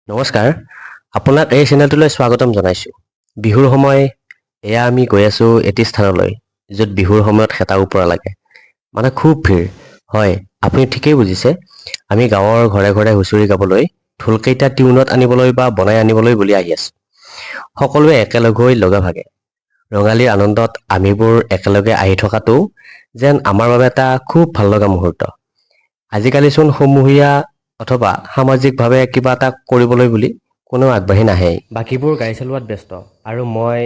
নমস্কাৰ, আপোনাক এই চেনেলটোলৈ স্বাগতম জনাইছোঁ। বিহুৰ সময় এয়া আমি গৈ আছোঁ এটি স্থানলৈ, য'ত বিহুৰ সময়ত হেতা ওপৰা লাগে। মানে খুব ভিৰ। হয়, আপুনি ঠিকেই বুজিছে। আমি গাঁৱৰ ঘৰে ঘৰে হুঁচৰি গাবলৈ ঢোলকেইটা টিউনত আনিবলৈ বা বনাই আনিবলৈ বুলি আহি আছোঁ। সকলোৱে একেলগ হৈ লগে ভাগে। ৰঙালীৰ আনন্দত আমিবোৰ একেলগে আহি থকাটো যেন আমাৰ বাবে এটা খুব ভাল লগা মুহূৰ্ত। আজিকালিচোন সমূহীয়া অথবা সামাজিকভাৱে কিবা এটা কৰিবলৈ বুলি কোনো আগবাঢ়ি নাহেই। বাকীবোৰ গাড়ী চলোৱাত ব্যস্ত আৰু মই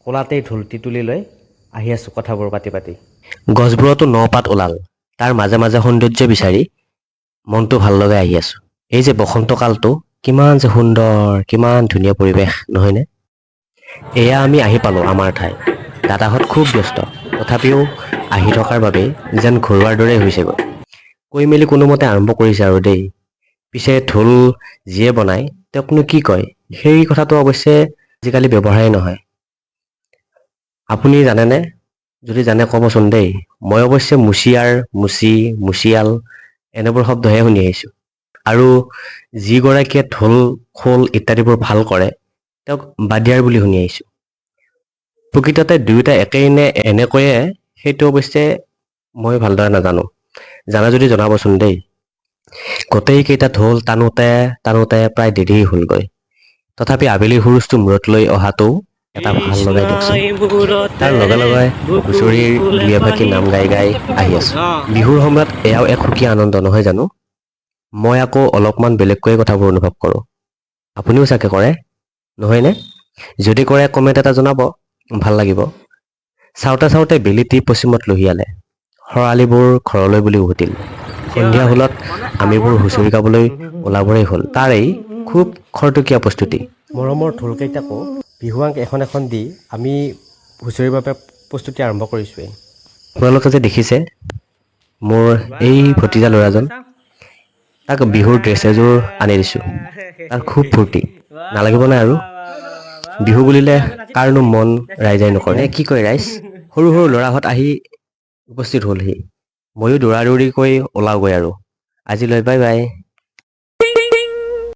কোলাতেই ঢোলটি তুলি লৈ আহি আছোঁ কথাবোৰ পাতি পাতি। গছবোৰতো ন পাত ওলাল, তাৰ মাজে মাজে সৌন্দৰ্য বিচাৰি মনটো ভাল লগাই আহি আছোঁ। এই যে বসন্ত কালটো কিমান যে সুন্দৰ, কিমান ধুনীয়া পৰিৱেশ, নহয়নে? এয়া আমি আহি পালোঁ আমাৰ ঠাই। দাদাহঁত খুব ব্যস্ত, তথাপিও আহি থকাৰ বাবেই যেন ঘৰুৱাৰ দৰেই হৈছেগৈ। কৈ মেলি কোনোমতে আৰম্ভ কৰিছে আৰু দেই। পিছে ঢোল যিয়ে বনায় তেওঁকনো কি কয়, সেই কথাটো অৱশ্যে আজিকালি ব্যৱহাৰেই নহয়। আপুনি জানেনে? যদি জানে ক'বচোন দেই। মই অৱশ্যে মুচিয়াৰ, মুচি, মুচিয়াল এনেবোৰ শব্দহে শুনি আহিছোঁ। আৰু যিগৰাকীয়ে ঢোল, খোল ইত্যাদিবোৰ ভাল কৰে তেওঁক বাদিয়াৰ বুলি শুনি আহিছোঁ। প্ৰকৃততে দুয়োটা একেই নে এনেকৈয়ে সেইটো অৱশ্যে মই ভালদৰে নাজানো। জানে যদি জনাবচোন দেই। গোটেইকেইটা ঢোল টানোতে টানোতে প্ৰায় দেৰি হ'লগৈ। তথাপি আবেলিৰ সুৰুজটো মূৰত লৈ অহাটো এটা ভাল লগাই দিয়কচোন। তাৰ লগে লগে হুঁচৰিৰ দুই এফাঁকি নাম গাই গাই আহি আছোঁ। বিহুৰ সময়ত এয়াও এক সুকীয়া আনন্দ, নহয় জানো? মই আকৌ অলপমান বেলেগকৈ কথাবোৰ অনুভৱ কৰোঁ। আপুনিও চাগে কৰে, নহয়নে? যদি কৰে কমেণ্ট এটা জনাব, ভাল লাগিব। চাওঁতে চাওঁতে বেলিটি পশ্চিমত লহিয়ালে। শৰালীবোৰ ঘৰলৈ বুলি উভতিল। সন্ধিয়া হ'লত আমিবোৰ হুঁচৰি গাবলৈ ওলাবৰেই হ'ল। তাৰেই খুব খৰতকীয়া প্ৰস্তুতি। মৰমৰ ঢোলকেইটাকো বিহুৱাক এখন এখন দি আমি হুঁচৰিৰ বাবে প্ৰস্তুতি আৰম্ভ কৰিছোঁৱেই। আপোনালোকে যে দেখিছে মোৰ এই ভতিজা ল'ৰাজন, তাক বিহুৰ ড্ৰেছ এযোৰ আনি দিছোঁ। তাৰ খুব ফূৰ্তি, নালাগিবনে আৰু? বিহু বুলিলেकारনো মন ৰাইজাই নকৰে। নে কি কয় ৰাইজ? সৰু সৰু ল'ৰাহঁত আহি উপস্থিত হ'লহি। ময়ো দৌৰা দৌৰিকৈ ওলাওগৈ আৰু। আজিলৈ বাই বাই।